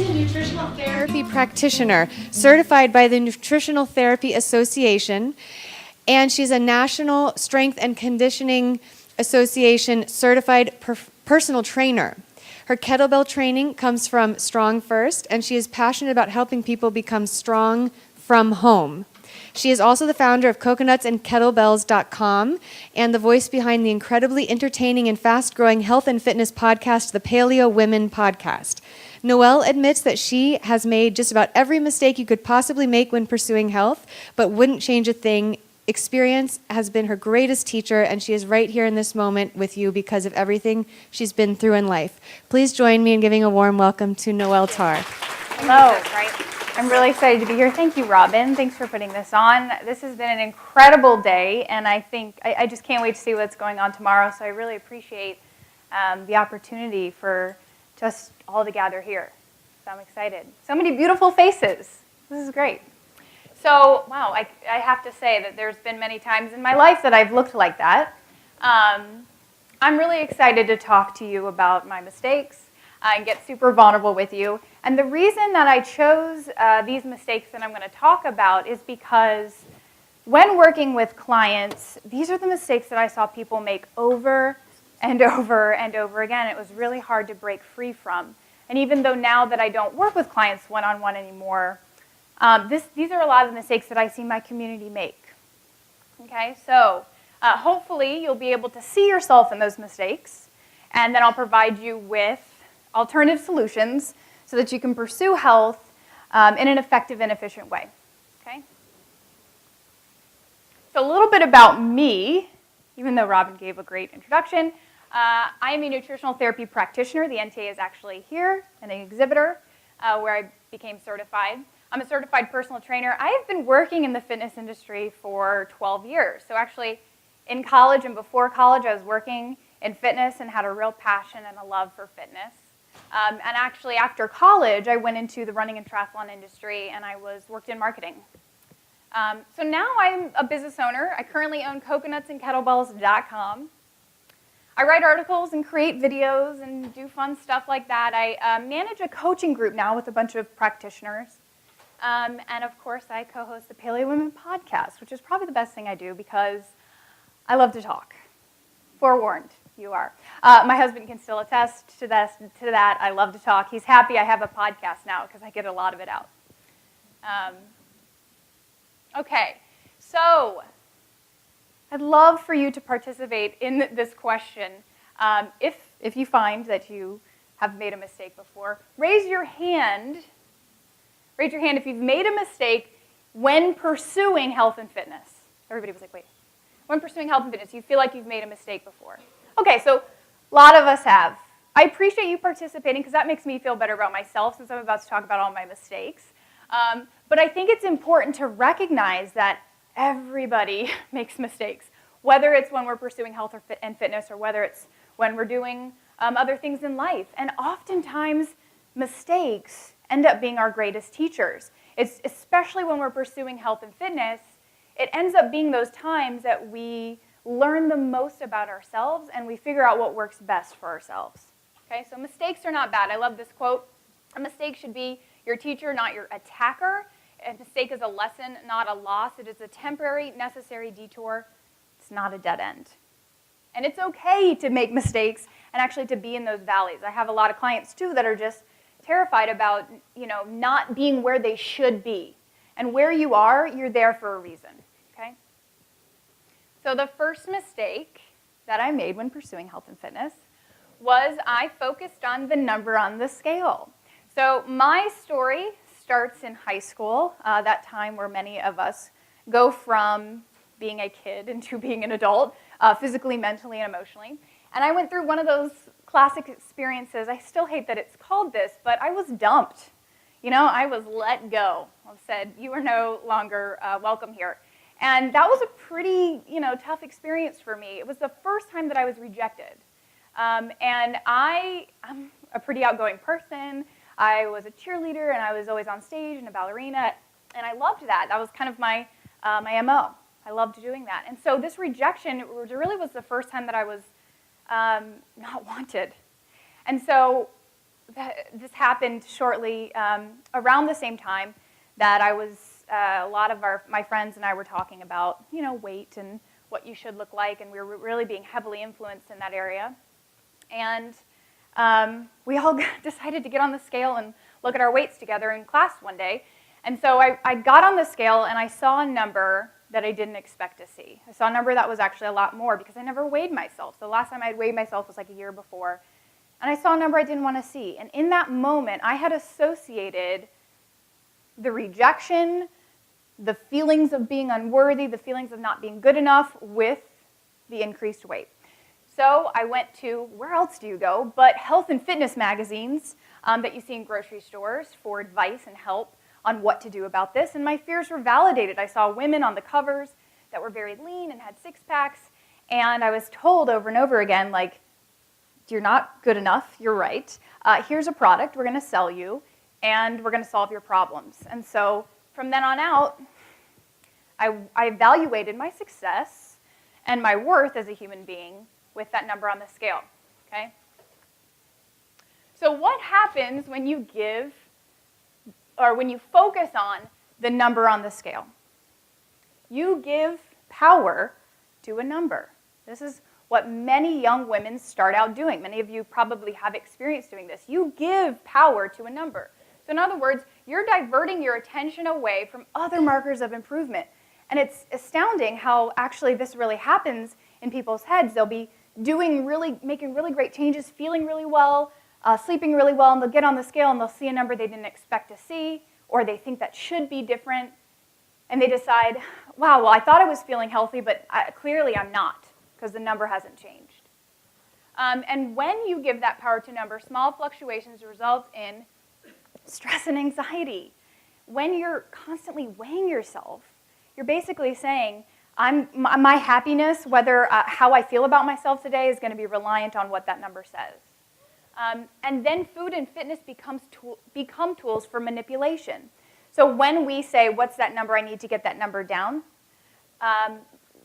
She's a nutritional therapy practitioner certified by the Nutritional Therapy Association, and she's a National Strength and Conditioning Association certified personal trainer. Her kettlebell training comes from Strong First, and she is passionate about helping people become strong from home. She is also the founder of coconutsandkettlebells.com and the voice behind the incredibly entertaining and fast-growing health and fitness podcast, the Paleo Women Podcast. Noelle admits that she has made just about every mistake you could possibly make when pursuing health, but wouldn't change a thing. Experience has been her greatest teacher, and she is right here in this moment with you because of everything she's been through in life. Please join me in giving a warm welcome to Noelle Tarr. Hello. I'm really excited to be here. Thank you, Robin. Thanks for putting this on. This has been an incredible day, and I think I just can't wait to see what's going on tomorrow, so I really appreciate the opportunity for just all to gather here. So I'm excited. So many beautiful faces. This is great. So, wow, I have to say that there's been many times in my life that I've looked like that. I'm really excited to talk to you about my mistakes and get super vulnerable with you. And the reason that I chose these mistakes that I'm going to talk about is because when working with clients, these are the mistakes that I saw people make over and over and over again. It was really hard to break free from. And even though now that I don't work with clients one-on-one anymore, these are a lot of the mistakes that I see my community make. Okay, so hopefully you'll be able to see yourself in those mistakes, and then I'll provide you with alternative solutions so that you can pursue health in an effective and efficient way. Okay? So a little bit about me, even though Robin gave a great introduction. I am a nutritional therapy practitioner. The NTA is actually here, and an exhibitor where I became certified. I'm a certified personal trainer. I have been working in the fitness industry for 12 years. So actually, in college and before college, I was working in fitness and had a real passion and a love for fitness. And actually, after college, I went into the running and triathlon industry, and I worked in marketing. So now I'm a business owner. I currently own coconutsandkettlebells.com. I write articles and create videos and do fun stuff like that. I manage a coaching group now with a bunch of practitioners. And of course, I co-host the Paleo Women Podcast, which is probably the best thing I do because I love to talk. Forewarned, you are. My husband can still attest to that. I love to talk. He's happy I have a podcast now because I get a lot of it out. Okay, so I'd love for you to participate in this question. If you find that you have made a mistake before, raise your hand. Raise your hand if you've made a mistake when pursuing health and fitness. Everybody was like, wait. When pursuing health and fitness, you feel like you've made a mistake before. Okay, so a lot of us have. I appreciate you participating because that makes me feel better about myself since I'm about to talk about all my mistakes. But I think it's important to recognize that everybody makes mistakes, whether it's when we're pursuing health and fitness or whether it's when we're doing other things in life. And oftentimes, mistakes end up being our greatest teachers. It's especially when we're pursuing health and fitness, it ends up being those times that we learn the most about ourselves and we figure out what works best for ourselves. Okay, so mistakes are not bad. I love this quote. A mistake should be your teacher, not your attacker. A mistake is a lesson, not a loss. It is a temporary, necessary detour. It's not a dead end. And it's okay to make mistakes and actually to be in those valleys. I have a lot of clients, too, that are just terrified about, not being where they should be. And where you are, you're there for a reason, okay? So the first mistake that I made when pursuing health and fitness was I focused on the number on the scale. So my story starts in high school, that time where many of us go from being a kid into being an adult, physically, mentally, and emotionally. And I went through one of those classic experiences. I still hate that it's called this, but I was dumped. I was let go. I said, you are no longer welcome here. And that was a pretty, tough experience for me. It was the first time that I was rejected. And I'm a pretty outgoing person. I was a cheerleader, and I was always on stage and a ballerina, and I loved that. That was kind of my MO. I loved doing that. And so this rejection really was the first time that I was not wanted. And so this happened shortly around the same time that I was, a lot of my friends and I were talking about, weight and what you should look like, and we were really being heavily influenced in that area. And we all decided to get on the scale and look at our weights together in class one day. And so I got on the scale, and I saw a number that I didn't expect to see. I saw a number that was actually a lot more because I never weighed myself. So the last time I had weighed myself was like a year before. And I saw a number I didn't want to see. And in that moment, I had associated the rejection, the feelings of being unworthy, the feelings of not being good enough with the increased weight. So I went to, where else do you go, but health and fitness magazines that you see in grocery stores for advice and help on what to do about this. And my fears were validated. I saw women on the covers that were very lean and had six-packs. And I was told over and over again, like, you're not good enough, you're right. Here's a product we're going to sell you, and we're going to solve your problems. And so from then on out, I evaluated my success and my worth as a human being with that number on the scale, okay? So what happens when you give, or when you focus on the number on the scale? You give power to a number. This is what many young women start out doing. Many of you probably have experience doing this. You give power to a number. So in other words, you're diverting your attention away from other markers of improvement. And it's astounding how actually this really happens in people's heads. They'll be making really great changes, feeling really well, sleeping really well, and they'll get on the scale and they'll see a number they didn't expect to see, or they think that should be different, and they decide, wow, well, I thought I was feeling healthy, but clearly I'm not, because the number hasn't changed. And when you give that power to number, small fluctuations result in stress and anxiety. When you're constantly weighing yourself, you're basically saying, my happiness, whether how I feel about myself today, is going to be reliant on what that number says. And then food and fitness become tools for manipulation. So when we say, what's that number, I need to get that number down,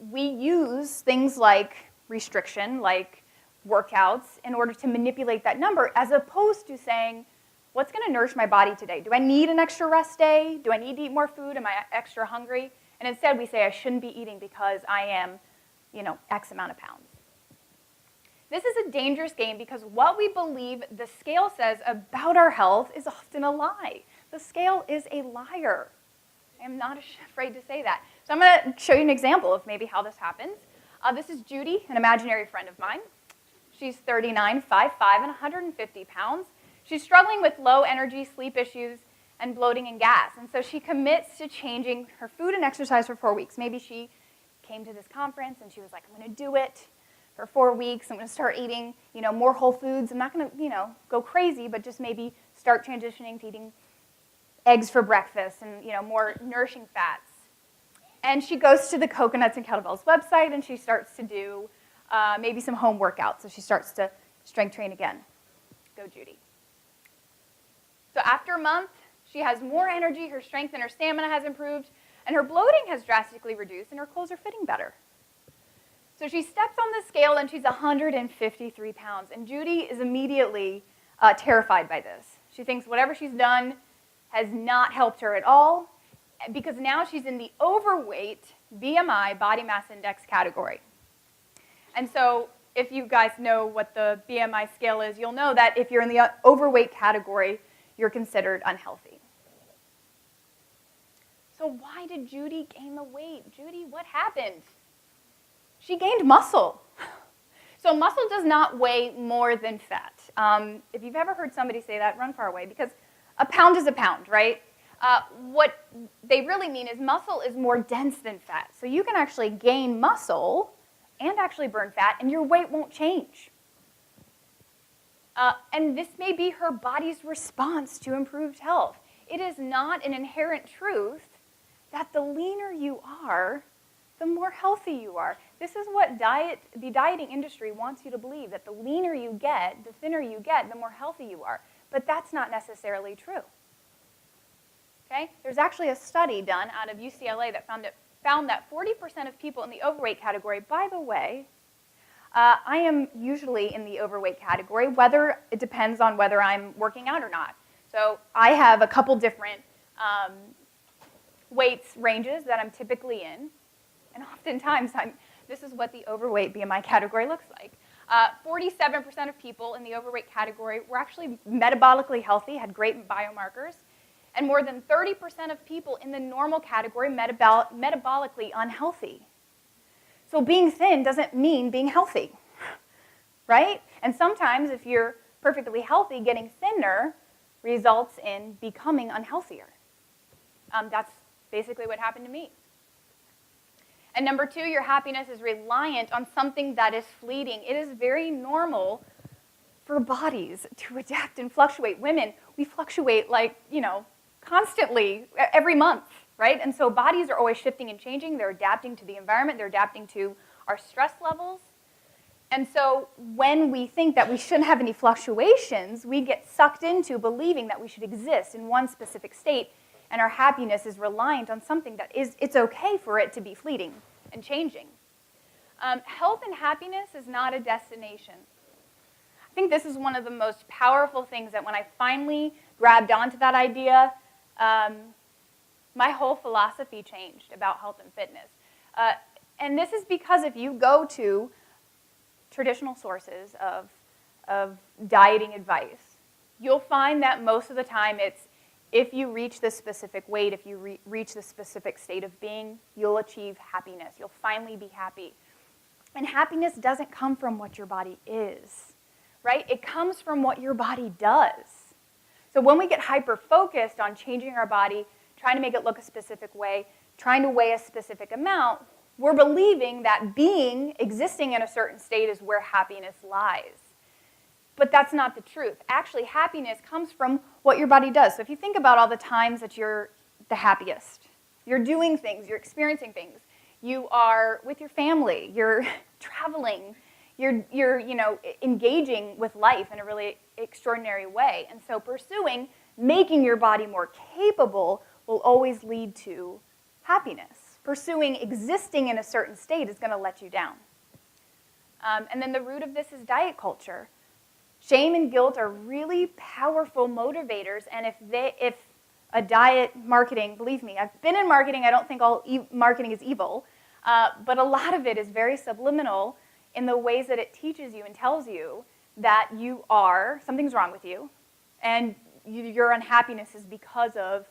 we use things like restriction, like workouts, in order to manipulate that number, as opposed to saying, what's going to nourish my body today? Do I need an extra rest day? Do I need to eat more food? Am I extra hungry? And instead we say, I shouldn't be eating because I am, X amount of pounds. This is a dangerous game because what we believe the scale says about our health is often a lie. The scale is a liar. I am not afraid to say that. So I'm going to show you an example of maybe how this happens. This is Judy, an imaginary friend of mine. She's 39, 5'5", and 150 pounds. She's struggling with low energy, sleep issues, and bloating and gas. And so she commits to changing her food and exercise for 4 weeks. Maybe she came to this conference and she was like, I'm going to do it for 4 weeks. I'm going to start eating, more whole foods. I'm not going to, go crazy, but just maybe start transitioning to eating eggs for breakfast and, more nourishing fats. And she goes to the Coconuts and Kettlebells website and she starts to do maybe some home workouts. So she starts to strength train again. Go, Judy. So after a month, she has more energy, her strength and her stamina has improved, and her bloating has drastically reduced, and her clothes are fitting better. So she steps on the scale, and she's 153 pounds, and Judy is immediately terrified by this. She thinks whatever she's done has not helped her at all, because now she's in the overweight BMI, body mass index category. And so if you guys know what the BMI scale is, you'll know that if you're in the overweight category, you're considered unhealthy. So why did Judy gain the weight? Judy, what happened? She gained muscle. So muscle does not weigh more than fat. If you've ever heard somebody say that, run far away, because a pound is a pound, right? What they really mean is muscle is more dense than fat. So you can actually gain muscle and actually burn fat, and your weight won't change. And this may be her body's response to improved health. It is not an inherent truth that the leaner you are, the more healthy you are. This is what the dieting industry wants you to believe, that the leaner you get, the thinner you get, the more healthy you are. But that's not necessarily true. Okay? There's actually a study done out of UCLA that found that 40% of people in the overweight category, by the way, I am usually in the overweight category, whether it depends on whether I'm working out or not. So I have a couple different weights ranges that I'm typically in, and oftentimes this is what the overweight BMI category looks like. 47% of people in the overweight category were actually metabolically healthy, had great biomarkers, and more than 30% of people in the normal category metabolically unhealthy. So being thin doesn't mean being healthy, right? And sometimes if you're perfectly healthy, getting thinner results in becoming unhealthier. That's basically what happened to me. And number two, your happiness is reliant on something that is fleeting. It is very normal for bodies to adapt and fluctuate. Women, we fluctuate like, constantly, every month, right? And so bodies are always shifting and changing. They're adapting to the environment. They're adapting to our stress levels. And so when we think that we shouldn't have any fluctuations, we get sucked into believing that we should exist in one specific state, and our happiness is reliant on something that it's okay for it to be fleeting and changing. Health and happiness is not a destination. I think this is one of the most powerful things that when I finally grabbed onto that idea, my whole philosophy changed about health and fitness. And this is because if you go to traditional sources of dieting advice, you'll find that most of the time it's if you reach this specific weight, if you reach this specific state of being, you'll achieve happiness. You'll finally be happy. And happiness doesn't come from what your body is, right? It comes from what your body does. So when we get hyper-focused on changing our body, trying to make it look a specific way, trying to weigh a specific amount, we're believing that existing in a certain state is where happiness lies. But that's not the truth. Actually, happiness comes from what your body does. So if you think about all the times that you're the happiest, you're doing things, you're experiencing things, you are with your family, you're traveling, you're engaging with life in a really extraordinary way. And so pursuing making your body more capable will always lead to happiness. Pursuing existing in a certain state is going to let you down. And then the root of this is diet culture. Shame and guilt are really powerful motivators, and if a diet marketing, believe me, I've been in marketing, I don't think all marketing is evil, but a lot of it is very subliminal in the ways that it teaches you and tells you that something's wrong with you, and your unhappiness is because of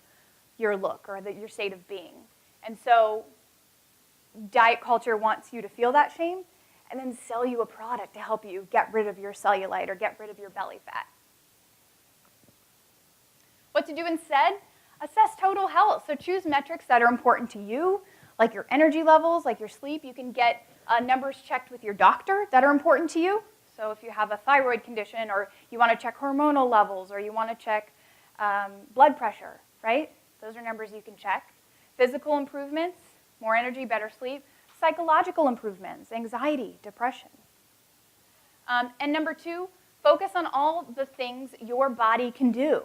your look or your state of being. And so diet culture wants you to feel that shame, and then sell you a product to help you get rid of your cellulite or get rid of your belly fat. What to do instead? Assess total health. So choose metrics that are important to you, like your energy levels, like your sleep. You can get numbers checked with your doctor that are important to you. So if you have a thyroid condition, or you want to check hormonal levels, or you want to check blood pressure, right? Those are numbers you can check. Physical improvements, more energy, better sleep. Psychological improvements, anxiety, depression. And number two, focus on all the things your body can do.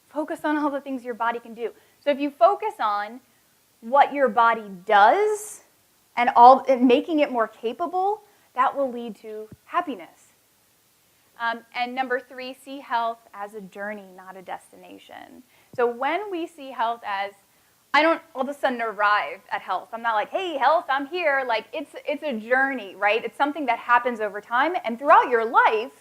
Focus on all the things your body can do. So if you focus on what your body does and making it more capable, that will lead to happiness. And number three, see health as a journey, not a destination. So when we see health as I don't all of a sudden arrive at health. I'm not like, hey, health, I'm here. Like, it's a journey, right? It's something that happens over time. And throughout your life,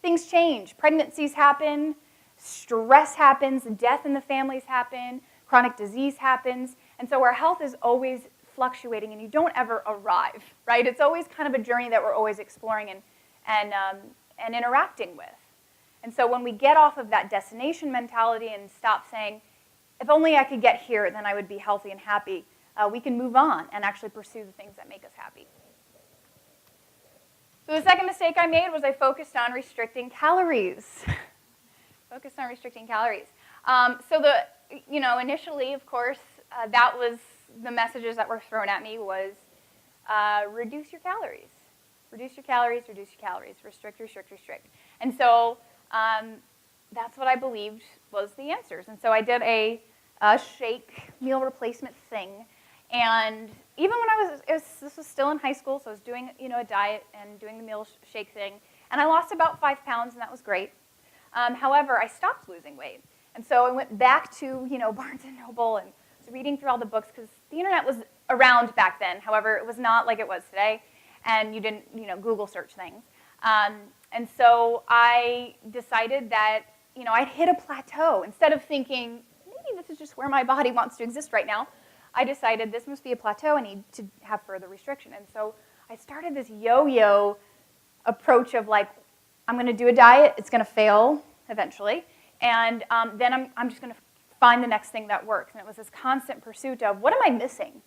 things change. Pregnancies happen. Stress happens. Death in the families happen. Chronic disease happens. And so our health is always fluctuating, and you don't ever arrive, right? It's always kind of a journey that we're always exploring and interacting with. And so when we get off of that destination mentality and stop saying, if only I could get here, then I would be healthy and happy, we can move on and actually pursue the things that make us happy. So the second mistake I made was I focused on restricting calories. Focused on restricting calories. Initially, of course, that was the messages that were thrown at me was reduce your calories. Reduce your calories, reduce your calories. Restrict, restrict, restrict. And so that's what I believed was the answers. And so I did a shake meal replacement thing, And even when this was still in high school, so I was doing, a diet and doing the meal shake thing, and I lost about 5 pounds, and that was great. However, I stopped losing weight. And so I went back to, Barnes & Noble and was reading through all the books, because the internet was around back then. However, it was not like it was today, and you didn't, Google search things. And so I decided that, I'd hit a plateau. Instead of thinking, maybe this is just where my body wants to exist right now, I decided this must be a plateau. I need to have further restriction. And so I started this yo-yo approach of like, I'm going to do a diet. It's going to fail eventually. And then I'm just going to find the next thing that works. And it was this constant pursuit of, what am I missing?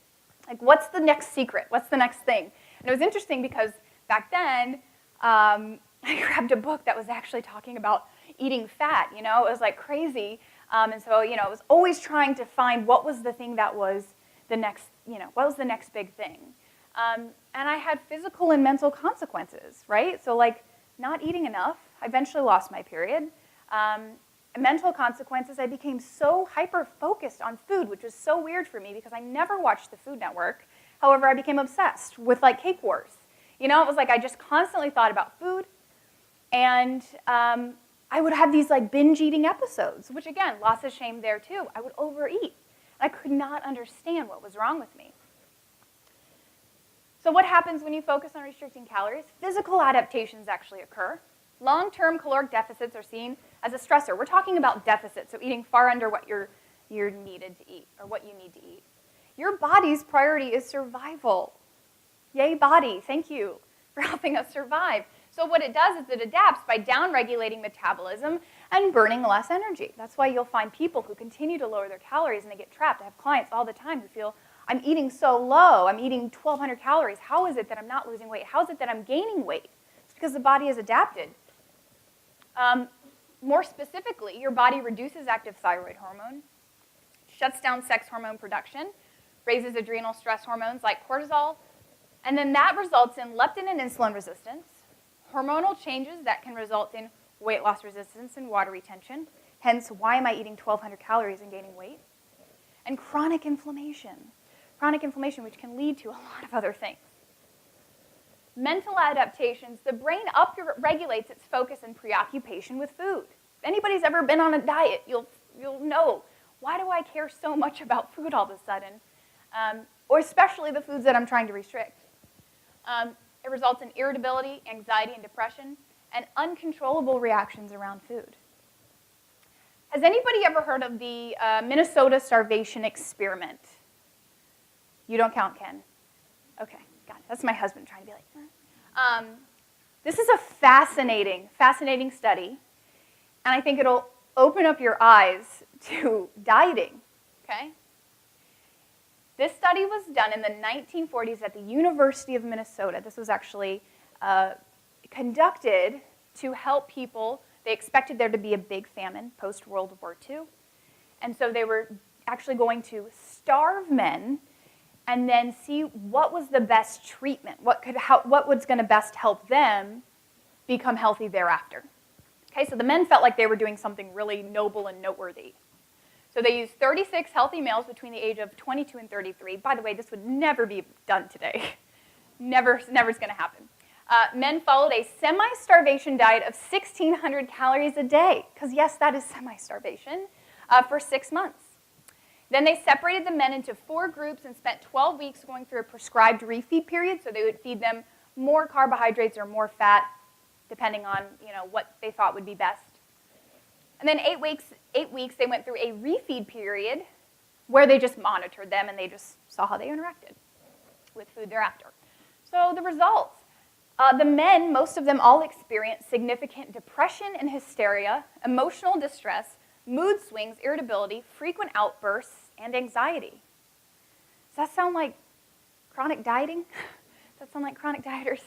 Like, what's the next secret? What's the next thing? And it was interesting because back then, I grabbed a book that was actually talking about eating fat. It was like crazy. And so, I was always trying to find what was the thing that was the next, what was the next big thing. And I had physical and mental consequences, right? So like not eating enough, I eventually lost my period. Mental consequences, I became so hyper-focused on food, which was so weird for me because I never watched the Food Network. However, I became obsessed with like Cake Wars. It was like I just constantly thought about food, and I would have these like binge eating episodes, which again, lots of shame there too. I would overeat. I could not understand what was wrong with me. So what happens when you focus on restricting calories? Physical adaptations actually occur. Long-term caloric deficits are seen as a stressor. We're talking about deficits, so eating far under what you're needed to eat, or what you need to eat. Your body's priority is survival. Yay, body, thank you for helping us survive. So what it does is it adapts by down-regulating metabolism and burning less energy. That's why you'll find people who continue to lower their calories and they get trapped. I have clients all the time who feel, I'm eating so low, I'm eating 1,200 calories. How is it that I'm not losing weight? How is it that I'm gaining weight? It's because the body has adapted. More specifically, your body reduces active thyroid hormone, shuts down sex hormone production, raises adrenal stress hormones like cortisol, and then that results in leptin and insulin resistance, hormonal changes that can result in weight loss resistance and water retention, hence why am I eating 1,200 calories and gaining weight, and chronic inflammation, which can lead to a lot of other things. Mental adaptations, the brain upregulates its focus and preoccupation with food. If anybody's ever been on a diet, you'll know, why do I care so much about food all of a sudden? Or especially the foods that I'm trying to restrict. It results in irritability, anxiety, and depression, and uncontrollable reactions around food. Has anybody ever heard of the Minnesota starvation experiment? You don't count, Ken. Okay, got it. That's my husband trying to be like, this is a fascinating study, and I think it'll open up your eyes to dieting, okay? This study was done in the 1940s at the University of Minnesota. This was actually conducted to help people. They expected there to be a big famine post-World War II, and so they were actually going to starve men and then see what was the best treatment, what was going to best help them become healthy thereafter. Okay, so the men felt like they were doing something really noble and noteworthy. So they used 36 healthy males between the age of 22 and 33. By the way, this would never be done today. Never is going to happen. Men followed a semi-starvation diet of 1,600 calories a day, because yes, that is semi-starvation, for 6 months. Then they separated the men into 4 groups and spent 12 weeks going through a prescribed refeed period, so they would feed them more carbohydrates or more fat, depending on what they thought would be best. And then 8 weeks they went through a refeed period where they just monitored them and they just saw how they interacted with food thereafter. So the results. The men, most of them all experienced significant depression and hysteria, emotional distress, mood swings, irritability, frequent outbursts, and anxiety. Does that sound like chronic dieting? Does that sound like chronic dieters?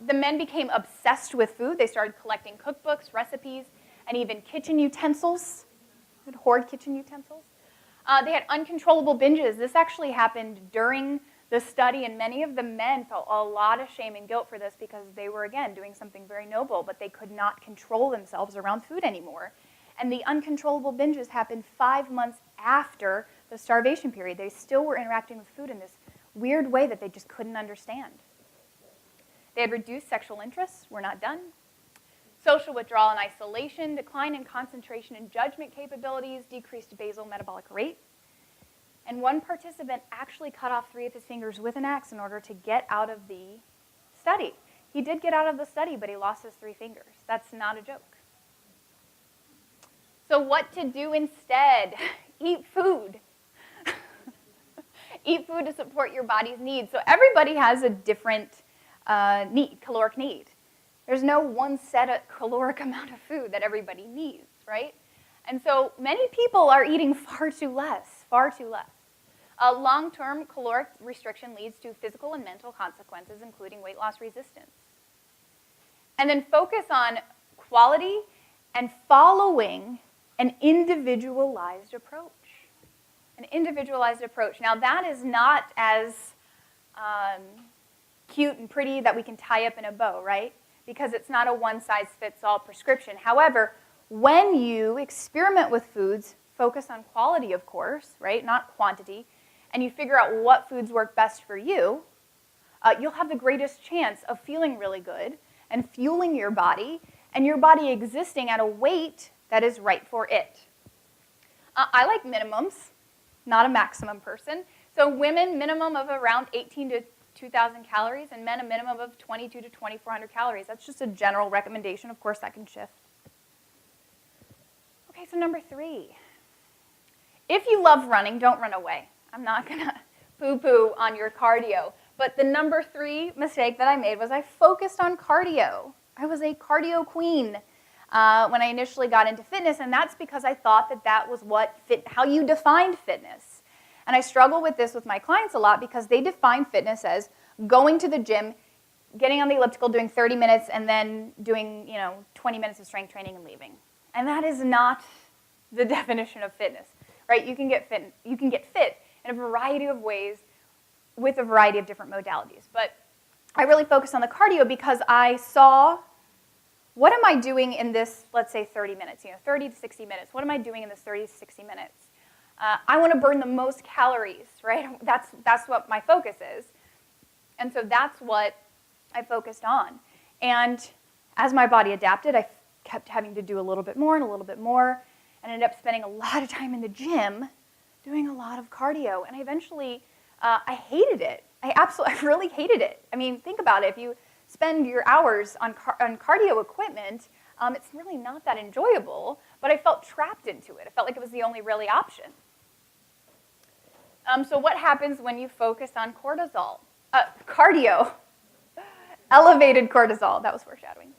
The men became obsessed with food. They started collecting cookbooks, recipes, and even kitchen utensils. They would hoard kitchen utensils. They had uncontrollable binges. This actually happened during the study, and many of the men felt a lot of shame and guilt for this because they were, again, doing something very noble, but they could not control themselves around food anymore. And the uncontrollable binges happened 5 months after the starvation period. They still were interacting with food in this weird way that they just couldn't understand. They had reduced sexual interests, we're not done. Social withdrawal and isolation, decline in concentration and judgment capabilities, decreased basal metabolic rate. And one participant actually cut off 3 of his fingers with an axe in order to get out of the study. He did get out of the study, but he lost his 3 fingers. That's not a joke. So what to do instead? Eat food. Eat food to support your body's needs. So everybody has a different caloric need. There's no one set caloric amount of food that everybody needs, right? And so many people are eating far too less. Long-term caloric restriction leads to physical and mental consequences, including weight loss resistance. And then focus on quality and following an individualized approach. An individualized approach. Now, that is not as cute and pretty that we can tie up in a bow, right? Because it's not a one-size-fits-all prescription. However, when you experiment with foods, focus on quality, of course, right? Not quantity, and you figure out what foods work best for you, you'll have the greatest chance of feeling really good and fueling your body, and your body existing at a weight that is right for it. I like minimums, not a maximum person. So women, minimum of around 18 to 2,000 calories, and men, a minimum of 22 to 2,400 calories. That's just a general recommendation. Of course, that can shift. Okay, so number 3. If you love running, don't run away. I'm not going to poo-poo on your cardio. But the number 3 mistake that I made was I focused on cardio. I was a cardio queen when I initially got into fitness, and that's because I thought that that was how you defined fitness. And I struggle with this with my clients a lot because they define fitness as going to the gym, getting on the elliptical, doing 30 minutes, and then doing 20 minutes of strength training and leaving. And that is not the definition of fitness, right? You can get fit in a variety of ways with a variety of different modalities. But I really focused on the cardio because I saw, what am I doing in this, let's say 30 minutes, 30 to 60 minutes. What am I doing in this 30 to 60 minutes? I want to burn the most calories, right? That's what my focus is. And so that's what I focused on. And as my body adapted, I kept having to do a little bit more and a little bit more, and ended up spending a lot of time in the gym doing a lot of cardio. And I eventually, I hated it. I really hated it. I mean, think about it. If you spend your hours on cardio equipment, it's really not that enjoyable, but I felt trapped into it. I felt like it was the only really option. So what happens when you focus on cardio? Elevated cortisol. That was foreshadowing.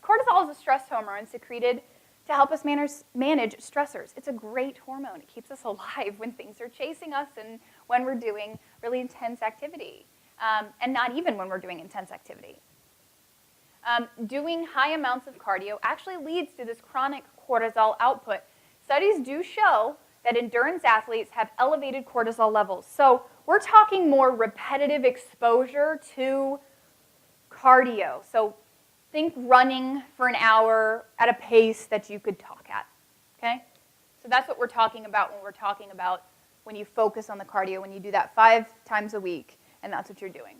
Cortisol is a stress hormone secreted to help us manage stressors. It's a great hormone. It keeps us alive when things are chasing us and when we're doing really intense activity, and not even when we're doing intense activity. Doing high amounts of cardio actually leads to this chronic cortisol output. Studies do show that endurance athletes have elevated cortisol levels. So we're talking more repetitive exposure to cardio. So think running for an hour at a pace that you could talk at, okay? So that's what we're talking about when we're talking about when you focus on the cardio, when you do that 5 times a week, and that's what you're doing.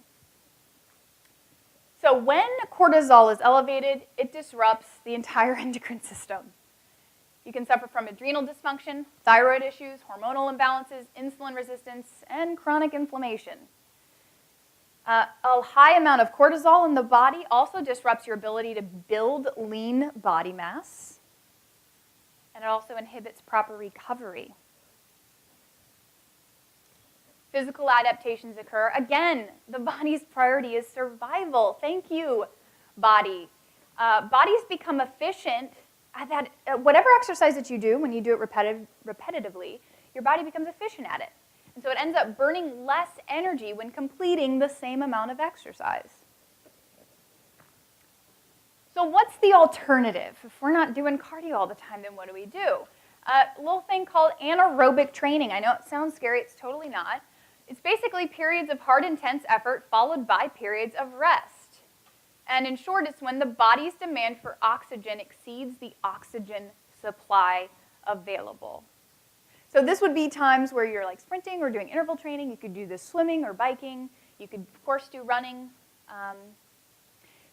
So when cortisol is elevated, it disrupts the entire endocrine system. You can suffer from adrenal dysfunction, thyroid issues, hormonal imbalances, insulin resistance, and chronic inflammation. A high amount of cortisol in the body also disrupts your ability to build lean body mass, and it also inhibits proper recovery. Physical adaptations occur. Again, the body's priority is survival. Thank you, body. Bodies become efficient at that. Whatever exercise that you do, when you do it repetitively, your body becomes efficient at it. And so it ends up burning less energy when completing the same amount of exercise. So what's the alternative? If we're not doing cardio all the time, then what do we do? A little thing called anaerobic training. I know it sounds scary. It's totally not. It's basically periods of hard, intense effort followed by periods of rest. And in short, it's when the body's demand for oxygen exceeds the oxygen supply available. So this would be times where you're like sprinting or doing interval training. You could do this swimming or biking. You could, of course, do running.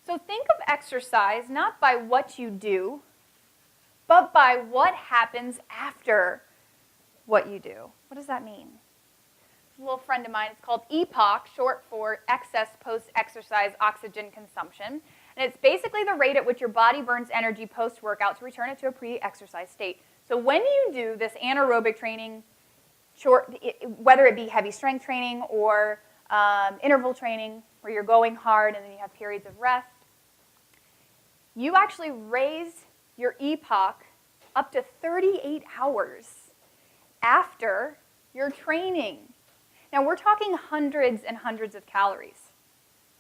So think of exercise not by what you do, but by what happens after what you do. What does that mean? A little friend of mine, it's called EPOC, short for excess post-exercise oxygen consumption. And it's basically the rate at which your body burns energy post-workout to return it to a pre-exercise state. So when you do this anaerobic training, whether it be heavy strength training or interval training, where you're going hard and then you have periods of rest, you actually raise your EPOC up to 38 hours after your training. Now, we're talking hundreds and hundreds of calories.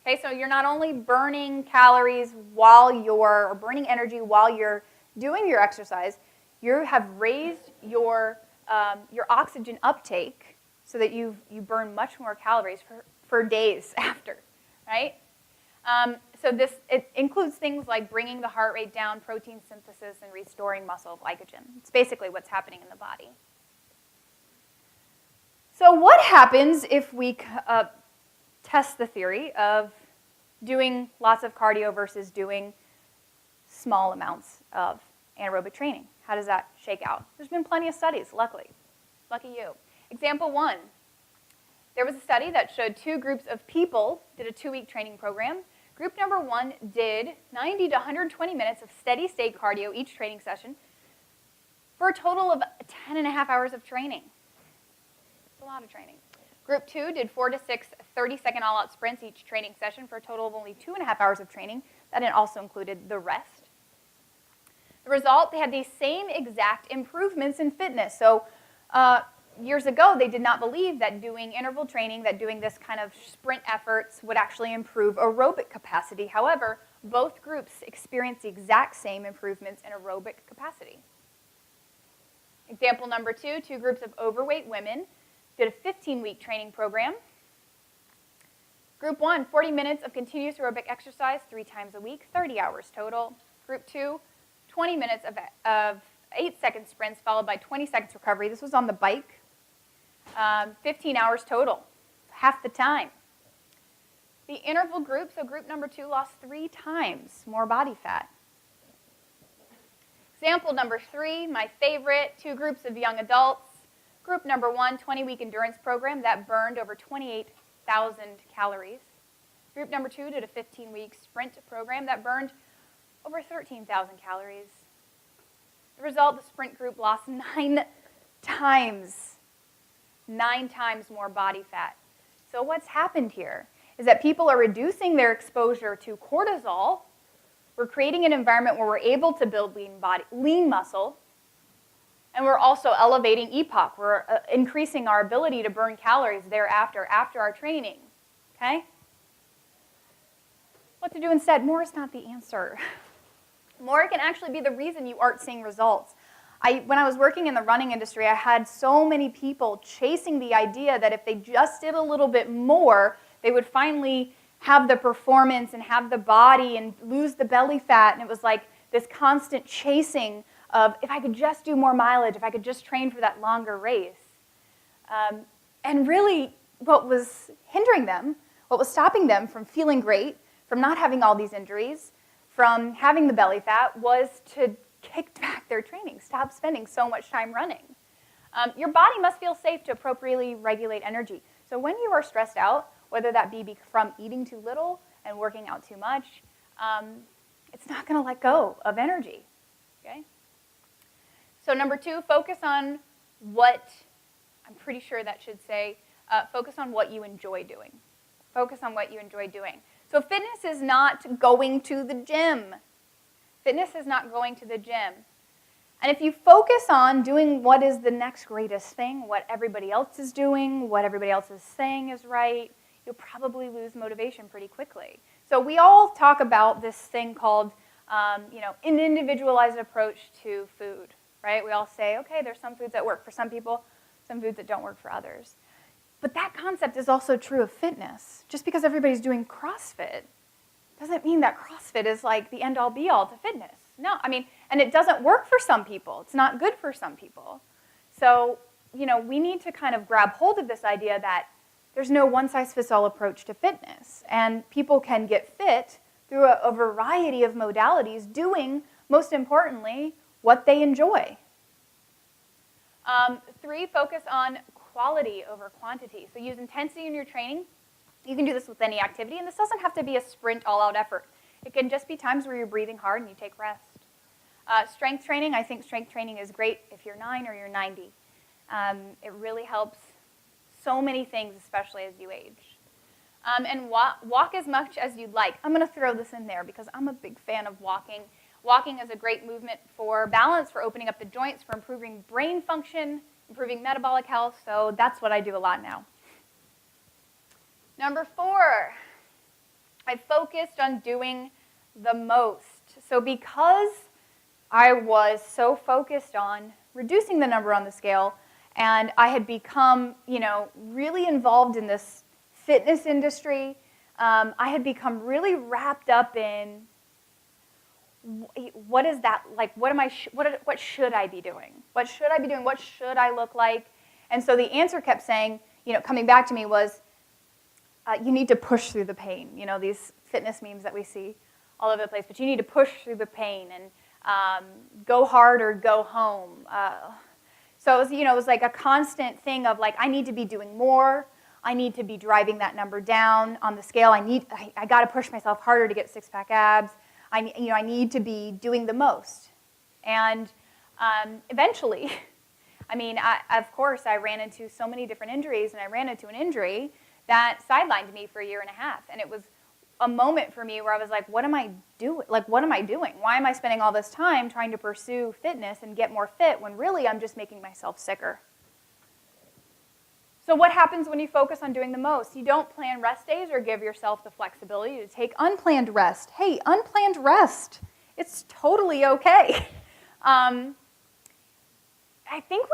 Okay, so you're not only burning calories or burning energy while you're doing your exercise, you have raised your oxygen uptake so that you burn much more calories for days after, right? So it includes things like bringing the heart rate down, protein synthesis, and restoring muscle glycogen. It's basically what's happening in the body. So what happens if we test the theory of doing lots of cardio versus doing small amounts of anaerobic training? How does that shake out? There's been plenty of studies, luckily. Lucky you. Example 1. There was a study that showed 2 groups of people did a 2-week training program. Group number 1 did 90 to 120 minutes of steady state cardio each training session for a total of 10 and a half hours of training. A lot of training. Group 2 did 4 to 6 30-second all-out sprints each training session for a total of only 2.5 hours of training. That also included the rest. The result, they had these same exact improvements in fitness. So years ago, they did not believe that doing interval training, that doing this kind of sprint efforts would actually improve aerobic capacity. However, both groups experienced the exact same improvements in aerobic capacity. Example number 2, 2 groups of overweight women did a 15-week training program. Group 1, 40 minutes of continuous aerobic exercise 3 times a week, 30 hours total. Group 2, 20 minutes of 8-second sprints followed by 20 seconds recovery. This was on the bike. 15 hours total, half the time. The interval group, so group number 2 lost 3 times more body fat. Example number 3, my favorite, 2 groups of young adults. Group number 1, 20-week endurance program that burned over 28,000 calories. Group number 2 did a 15-week sprint program that burned over 13,000 calories. The result, the sprint group lost 9 times more body fat. So what's happened here is that people are reducing their exposure to cortisol. We're creating an environment where we're able to build lean muscle, and we're also elevating EPOC. We're increasing our ability to burn calories thereafter, after our training, okay? What to do instead? More is not the answer. More can actually be the reason you aren't seeing results. When I was working in the running industry, I had so many people chasing the idea that if they just did a little bit more, they would finally have the performance and have the body and lose the belly fat. And it was like this constant chasing of, if I could just do more mileage, if I could just train for that longer race. And really, what was hindering them, what was stopping them from feeling great, from not having all these injuries, from having the belly fat, was to kick back their training, stop spending so much time running. Your body must feel safe to appropriately regulate energy. So when you are stressed out, whether that be from eating too little and working out too much, it's not going to let go of energy. Okay? So number 2, focus on what, I'm pretty sure that should say, focus on what you enjoy doing. Focus on what you enjoy doing. So fitness is not going to the gym. Fitness is not going to the gym. And if you focus on doing what is the next greatest thing, what everybody else is doing, what everybody else is saying is right, you'll probably lose motivation pretty quickly. So we all talk about this thing called, an individualized approach to food, right? We all say, okay, there's some foods that work for some people, some foods that don't work for others. But that concept is also true of fitness. Just because everybody's doing CrossFit doesn't mean that CrossFit is like the end-all be-all to fitness. No, and it doesn't work for some people. It's not good for some people. So we need to kind of grab hold of this idea that there's no one-size-fits-all approach to fitness. And people can get fit through a variety of modalities, doing, most importantly, what they enjoy. 3, focus on quality over quantity. So use intensity in your training. You can do this with any activity, and this doesn't have to be a sprint, all-out effort. It can just be times where you're breathing hard and you take rest. Strength training, I think strength training is great if you're 9 or you're 90. It really helps so many things, especially as you age. And walk as much as you'd like. I'm going to throw this in there because I'm a big fan of walking. Walking is a great movement for balance, for opening up the joints, for improving brain function, improving metabolic health, so that's what I do a lot now. Number 4, I focused on doing the most. So because I was so focused on reducing the number on the scale, and I had become, really involved in this fitness industry, I had become really wrapped up in what is that like? What should I be doing? What should I be doing? What should I look like? And so the answer kept saying, coming back to me was, you need to push through the pain. These fitness memes that we see all over the place, but you need to push through the pain and go hard or go home. So it was, it was like a constant thing of like, I need to be doing more. I need to be driving that number down on the scale. I got to push myself harder to get six-pack abs. I need to be doing the most. And eventually, of course, I ran into so many different injuries, and I ran into an injury that sidelined me for a year and a half. And it was a moment for me where I was like, what am I doing? Why am I spending all this time trying to pursue fitness and get more fit when really I'm just making myself sicker? So what happens when you focus on doing the most? You don't plan rest days or give yourself the flexibility to take unplanned rest. Hey, unplanned rest. It's totally okay. I think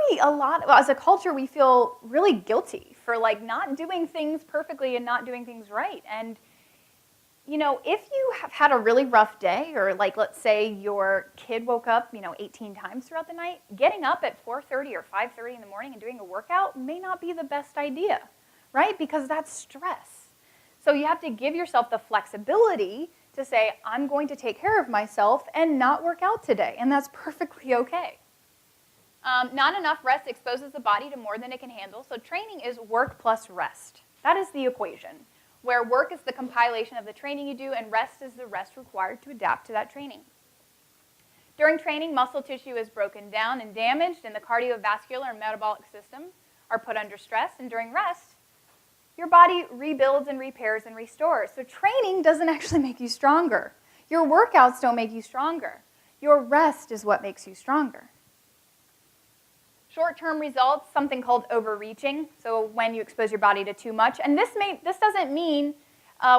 as a culture, we feel really guilty for not doing things perfectly and not doing things right. And if you have had a really rough day, or let's say your kid woke up 18 times throughout the night, getting up at 4:30 or 5:30 in the morning and doing a workout may not be the best idea, right? Because that's stress. So you have to give yourself the flexibility to say, I'm going to take care of myself and not work out today, and that's perfectly okay. Not enough rest exposes the body to more than it can handle, so training is work plus rest. That is the equation, where work is the compilation of the training you do and rest is the rest required to adapt to that training. During training, muscle tissue is broken down and damaged, and the cardiovascular and metabolic system are put under stress, and during rest, your body rebuilds and repairs and restores. So training doesn't actually make you stronger. Your workouts don't make you stronger. Your rest is what makes you stronger. Short-term results, something called overreaching, so when you expose your body to too much. And this doesn't mean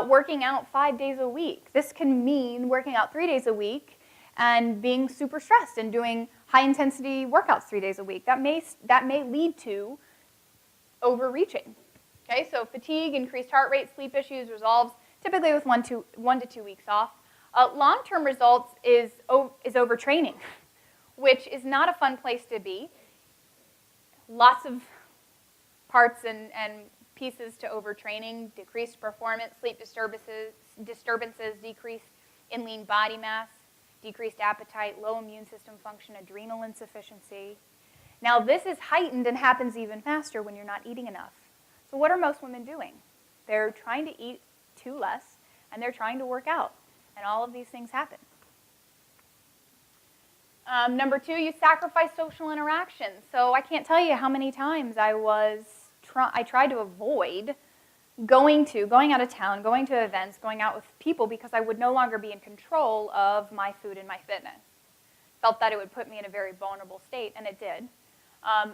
working out 5 days a week. This can mean working out 3 days a week and being super stressed and doing high-intensity workouts 3 days a week. That may lead to overreaching. Okay, so fatigue, increased heart rate, sleep issues resolves typically with 1 to 2 weeks off. Long-term results is overtraining, which is not a fun place to be. Lots of parts and pieces to overtraining: decreased performance, sleep disturbances, decrease in lean body mass, decreased appetite, low immune system function, adrenal insufficiency. Now this is heightened and happens even faster when you're not eating enough. So what are most women doing? They're trying to eat too less, and they're trying to work out, and all of these things happen. Number 2, you sacrifice social interactions. So I can't tell you how many times I tried to avoid going out of town, going to events, going out with people because I would no longer be in control of my food and my fitness. Felt that it would put me in a very vulnerable state, and it did.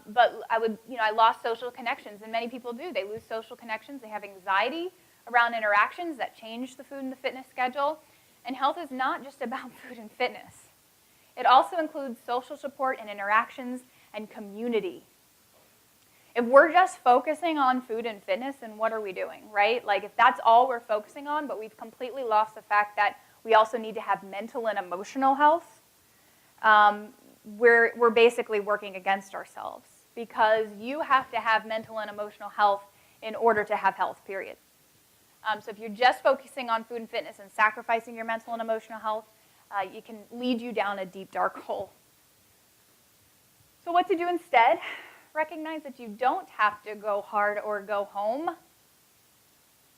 But I lost social connections, and many people do. They lose social connections. They have anxiety around interactions that change the food and the fitness schedule. And health is not just about food and fitness. It also includes social support and interactions and community. If we're just focusing on food and fitness, then what are we doing, right? If that's all we're focusing on, but we've completely lost the fact that we also need to have mental and emotional health, we're basically working against ourselves. because you have to have mental and emotional health in order to have health, period. So if you're just focusing on food and fitness and sacrificing your mental and emotional health, it can lead you down a deep, dark hole. So what to do instead? Recognize that you don't have to go hard or go home.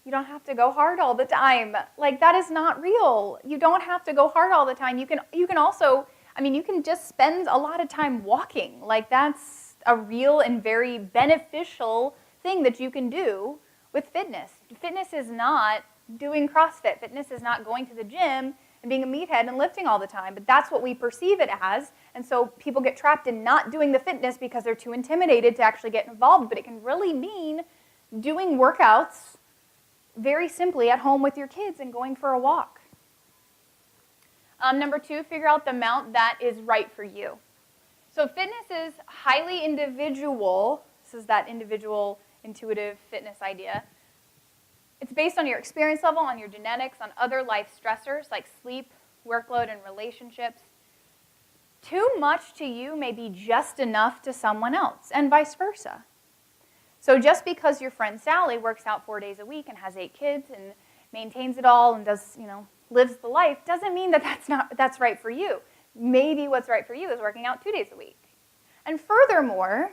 You don't have to go hard all the time. Like, that is not real. You don't have to go hard all the time. You can also, you can just spend a lot of time walking. Like, that's a real and very beneficial thing that you can do with fitness. Fitness is not doing CrossFit. Fitness is not going to the gym and being a meathead and lifting all the time, but that's what we perceive it as, and so people get trapped in not doing the fitness because they're too intimidated to actually get involved, but it can really mean doing workouts very simply at home with your kids and going for a walk. Number 2, figure out the amount that is right for you. So fitness is highly individual. This is that individual intuitive fitness idea. It's based on your experience level, on your genetics, on other life stressors like sleep, workload, and relationships. Too much to you may be just enough to someone else, and vice versa. So just because your friend Sally works out 4 days a week and has 8 kids and maintains it all and does, lives the life, doesn't mean that that's right for you. Maybe what's right for you is working out 2 days a week. And furthermore,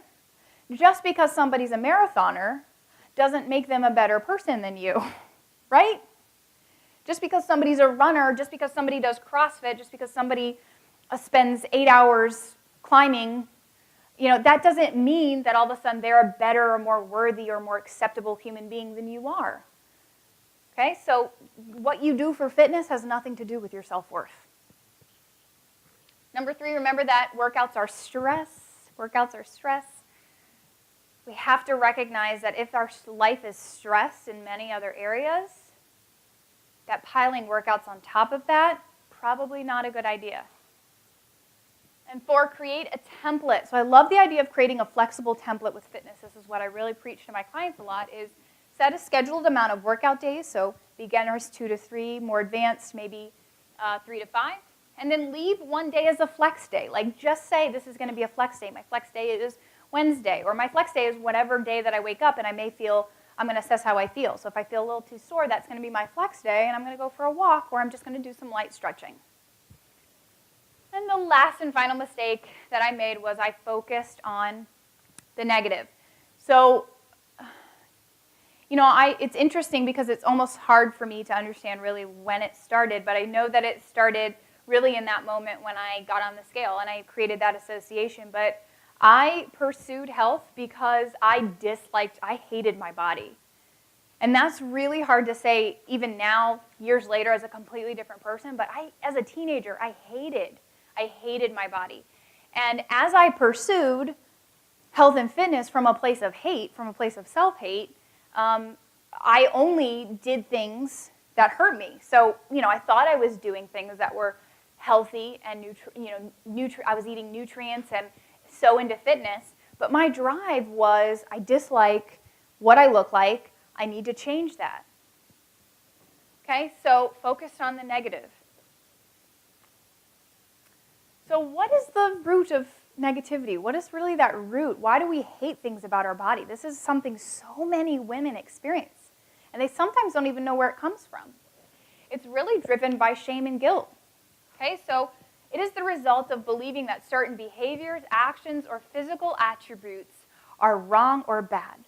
just because somebody's a marathoner doesn't make them a better person than you, right? Just because somebody's a runner, just because somebody does CrossFit, just because somebody spends 8 hours climbing, that doesn't mean that all of a sudden they're a better or more worthy or more acceptable human being than you are. Okay, so what you do for fitness has nothing to do with your self-worth. Number 3, remember that workouts are stress. Workouts are stress. We have to recognize that if our life is stressed in many other areas, that piling workouts on top of that, probably not a good idea. And 4, create a template. So I love the idea of creating a flexible template with fitness. This is what I really preach to my clients a lot, is set a scheduled amount of workout days. So beginners 2 to 3, more advanced maybe 3 to 5. And then leave one day as a flex day. Like, just say this is going to be a flex day. My flex day is Wednesday, or my flex day is whatever day that I wake up and I'm going to assess how I feel. So if I feel a little too sore, that's going to be my flex day, and I'm going to go for a walk, or I'm just going to do some light stretching. And the last and final mistake that I made was I focused on the negative. So, it's interesting because it's almost hard for me to understand really when it started, but I know that it started really in that moment when I got on the scale and I created that association. But I pursued health because I hated my body. And that's really hard to say even now, years later, as a completely different person, but as a teenager, I hated my body. And as I pursued health and fitness from a place of hate, from a place of self-hate, I only did things that hurt me. So, I thought I was doing things that were healthy and I was eating nutrients and so into fitness, but my drive was I dislike what I look like. I need to change that. Okay, so focused on the negative. So what is the root of negativity? What is really that root? Why do we hate things about our body? This is something so many women experience, and they sometimes don't even know where it comes from. It's really driven by shame and guilt. Okay, so it is the result of believing that certain behaviors, actions, or physical attributes are wrong or bad.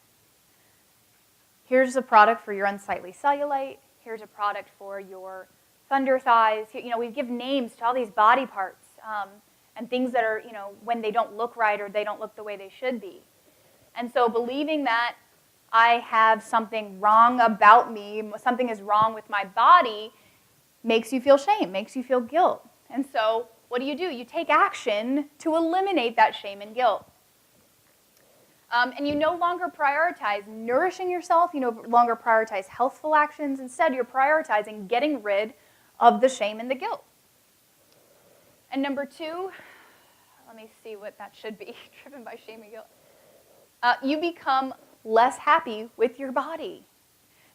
Here's a product for your unsightly cellulite. Here's a product for your thunder thighs. We give names to all these body parts and things that are, when they don't look right or they don't look the way they should be. And so believing that I have something wrong about me, something is wrong with my body, makes you feel shame, makes you feel guilt. And so what do? You take action to eliminate that shame and guilt. And you no longer prioritize nourishing yourself, you no longer prioritize healthful actions. Instead, you're prioritizing getting rid of the shame and the guilt. And number 2, let me see what that should be, driven by shame and guilt. You become less happy with your body.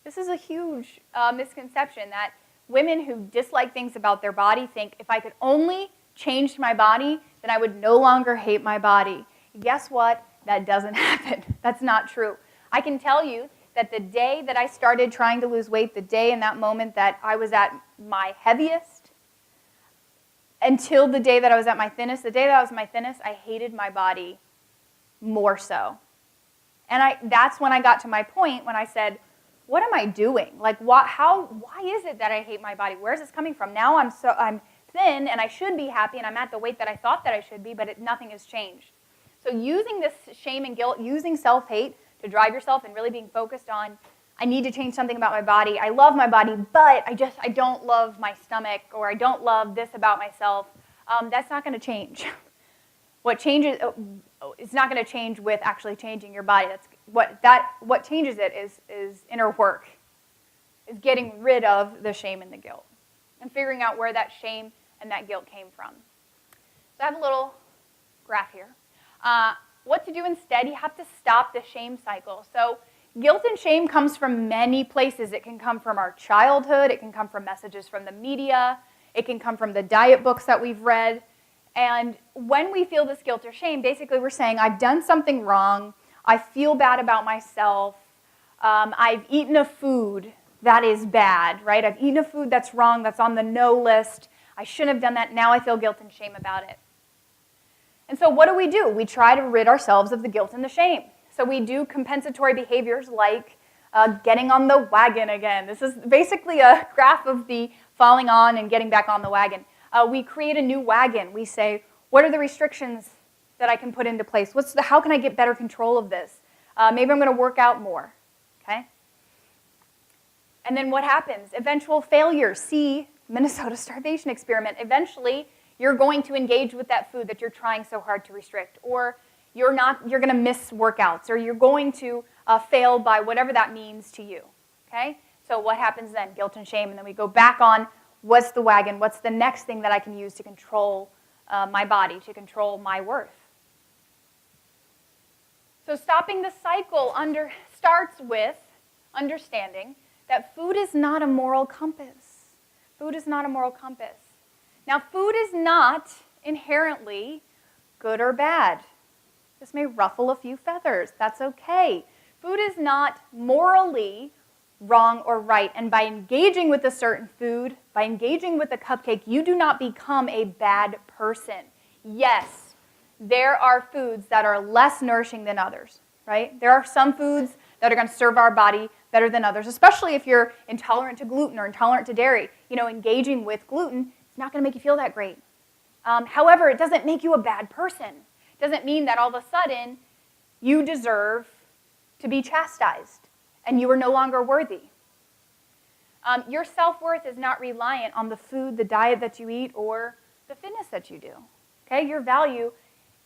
This is a huge misconception that women who dislike things about their body think, if I could only change my body, then I would no longer hate my body. Guess what? That doesn't happen. That's not true. I can tell you that the day that I started trying to lose weight, the day in that moment that I was at my heaviest, until the day that I was at my thinnest, the day that I was my thinnest, I hated my body more so. And that's when I got to my point when I said, what am I doing? Like, why is it that I hate my body? Where is this coming from? Now I'm thin, and I should be happy, and I'm at the weight that I thought that I should be, but nothing has changed. So using this shame and guilt, using self-hate to drive yourself and really being focused on, I need to change something about my body. I love my body, but I don't love my stomach, or I don't love this about myself. That's not going to change. What changes, it's not going to change with actually changing your body. What changes it is inner work, is getting rid of the shame and the guilt, and figuring out where that shame and that guilt came from. So I have a little graph here. What to do instead? You have to stop the shame cycle. So guilt and shame comes from many places. It can come from our childhood. It can come from messages from the media. It can come from the diet books that we've read. And when we feel this guilt or shame, basically we're saying, I've done something wrong. I feel bad about myself. I've eaten a food that is bad, right? I've eaten a food that's wrong, that's on the no list. I shouldn't have done that. Now I feel guilt and shame about it. And so what do? We try to rid ourselves of the guilt and the shame. So we do compensatory behaviors like getting on the wagon again. This is basically a graph of the falling on and getting back on the wagon. We create a new wagon. We say, what are the restrictions that I can put into place? How can I get better control of this? Maybe I'm going to work out more. Okay? And then what happens? Eventual failure. See Minnesota starvation experiment. Eventually, you're going to engage with that food that you're trying so hard to restrict, or you're going to miss workouts, or you're going to fail by whatever that means to you. Okay? So what happens then? Guilt and shame, and then we go back on what's the wagon, what's the next thing that I can use to control my body, to control my worth. So stopping the cycle starts with understanding that food is not a moral compass. Food is not a moral compass. Now, food is not inherently good or bad. This may ruffle a few feathers. That's okay. Food is not morally wrong or right. And by engaging with a certain food, by engaging with a cupcake, you do not become a bad person. Yes, there are foods that are less nourishing than others, right? There are some foods that are going to serve our body better than others, especially if you're intolerant to gluten or intolerant to dairy. Engaging with gluten, it's not going to make you feel that great. However, it doesn't make you a bad person. It doesn't mean that all of a sudden you deserve to be chastised and you are no longer worthy. Your self-worth is not reliant on the food, the diet that you eat, or the fitness that you do. Okay? Your value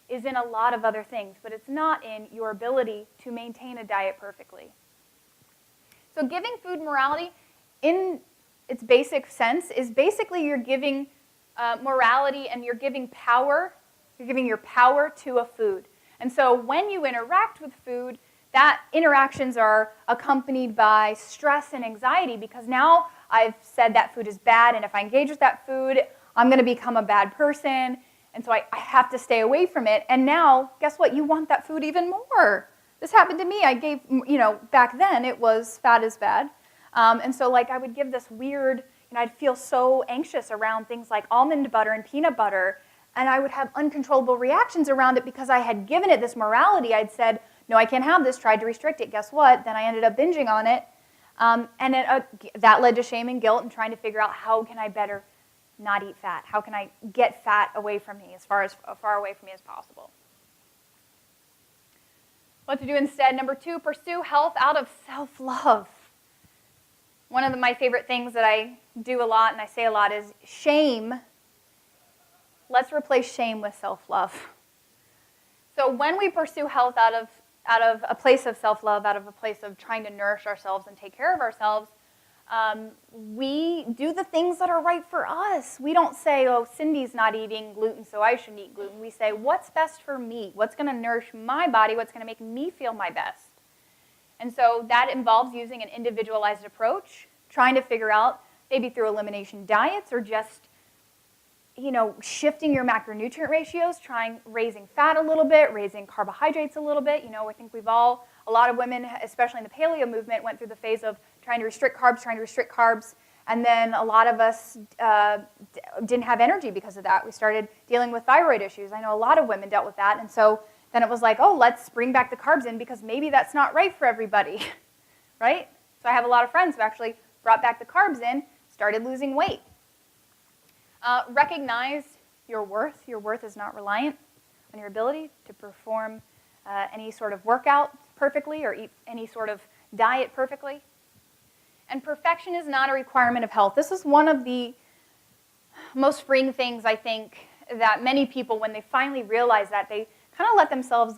is in a lot of other things, but it's not in your ability to maintain a diet perfectly. So giving food morality, in its basic sense, is basically you're giving morality and you're giving power. You're giving your power to a food. And so when you interact with food, that interactions are accompanied by stress and anxiety, because now I've said that food is bad, and if I engage with that food, I'm going to become a bad person, and so I have to stay away from it. And now, guess what? You want that food even more. This happened to me. I gave, back then it was fat is bad. And so I would give this weird, I'd feel so anxious around things like almond butter and peanut butter, and I would have uncontrollable reactions around it because I had given it this morality. I'd said, no, I can't have this, tried to restrict it. Guess what? Then I ended up binging on it. That led to shame and guilt and trying to figure out how can I better not eat fat? How can I get fat away from me, as far away from me as possible? What to do instead? Number 2, pursue health out of self-love. One of my favorite things that I do a lot and I say a lot is shame. Let's replace shame with self-love. So when we pursue health out of a place of self-love, out of a place of trying to nourish ourselves and take care of ourselves, we do the things that are right for us. We don't say, oh, Cindy's not eating gluten, so I shouldn't eat gluten. We say, what's best for me? What's going to nourish my body? What's going to make me feel my best? And so that involves using an individualized approach, trying to figure out, maybe through elimination diets or just shifting your macronutrient ratios, raising fat a little bit, raising carbohydrates a little bit. I think a lot of women, especially in the paleo movement, went through the phase of trying to restrict carbs, and then a lot of us didn't have energy because of that. We started dealing with thyroid issues. I know a lot of women dealt with that, and so then it was like, oh, let's bring back the carbs in because maybe that's not right for everybody, right? So I have a lot of friends who actually brought back the carbs in, started losing weight. Recognize your worth. Your worth is not reliant on your ability to perform any sort of workout perfectly or eat any sort of diet perfectly. And perfection is not a requirement of health. This is one of the most freeing things, I think, that many people, when they finally realize that, they kind of let themselves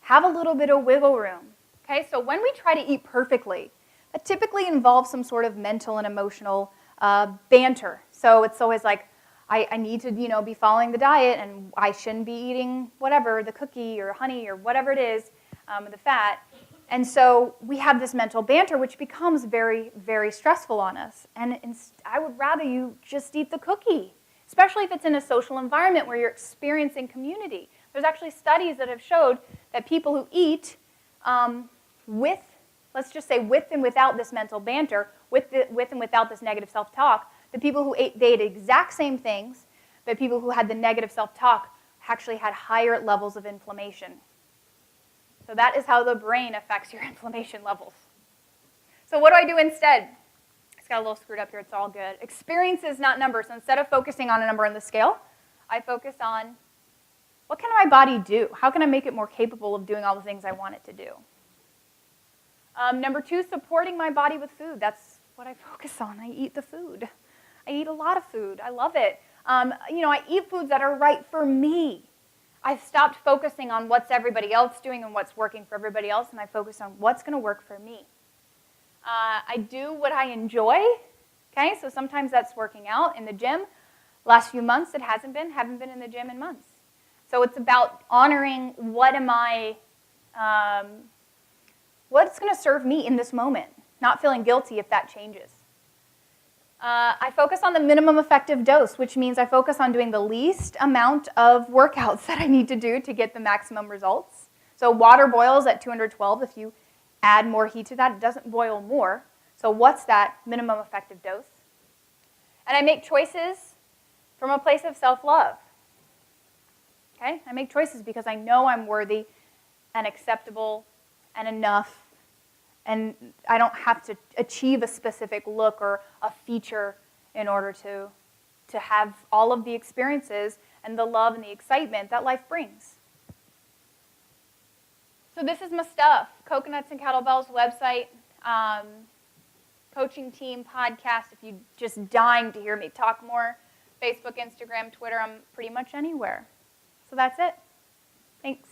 have a little bit of wiggle room. Okay, so when we try to eat perfectly, that typically involves some sort of mental and emotional banter. So it's always like, I need to, be following the diet, and I shouldn't be eating whatever, the cookie or honey or whatever it is, the fat. And so we have this mental banter, which becomes very, very stressful on us. And I would rather you just eat the cookie, especially if it's in a social environment where you're experiencing community. There's actually studies that have showed that people who eat let's just say with and without this mental banter, with and without this negative self-talk, the people who ate the exact same things, the people who had the negative self-talk actually had higher levels of inflammation. So that is how the brain affects your inflammation levels. So what do I do instead? It's got a little screwed up here. It's all good. Experiences, not numbers. So instead of focusing on a number on the scale, I focus on what can my body do? How can I make it more capable of doing all the things I want it to do? Number 2, supporting my body with food. That's what I focus on. I eat the food. I eat a lot of food. I love it. I eat foods that are right for me. I've stopped focusing on what's everybody else doing and what's working for everybody else, and I focus on what's going to work for me. I do what I enjoy. Okay, so sometimes that's working out in the gym. Last few months it haven't been in the gym in months. So it's about honoring what's going to serve me in this moment, not feeling guilty if that changes. I focus on the minimum effective dose, which means I focus on doing the least amount of workouts that I need to do to get the maximum results. So water boils at 212. If you add more heat to that, it doesn't boil more. So what's that minimum effective dose? And I make choices from a place of self-love. Okay? I make choices because I know I'm worthy and acceptable and enough, and I don't have to achieve a specific look or a feature in order to have all of the experiences and the love and the excitement that life brings. So this is my stuff. Coconuts and Kettlebells website, coaching team podcast, if you're just dying to hear me talk more. Facebook, Instagram, Twitter, I'm pretty much anywhere. So that's it. Thanks.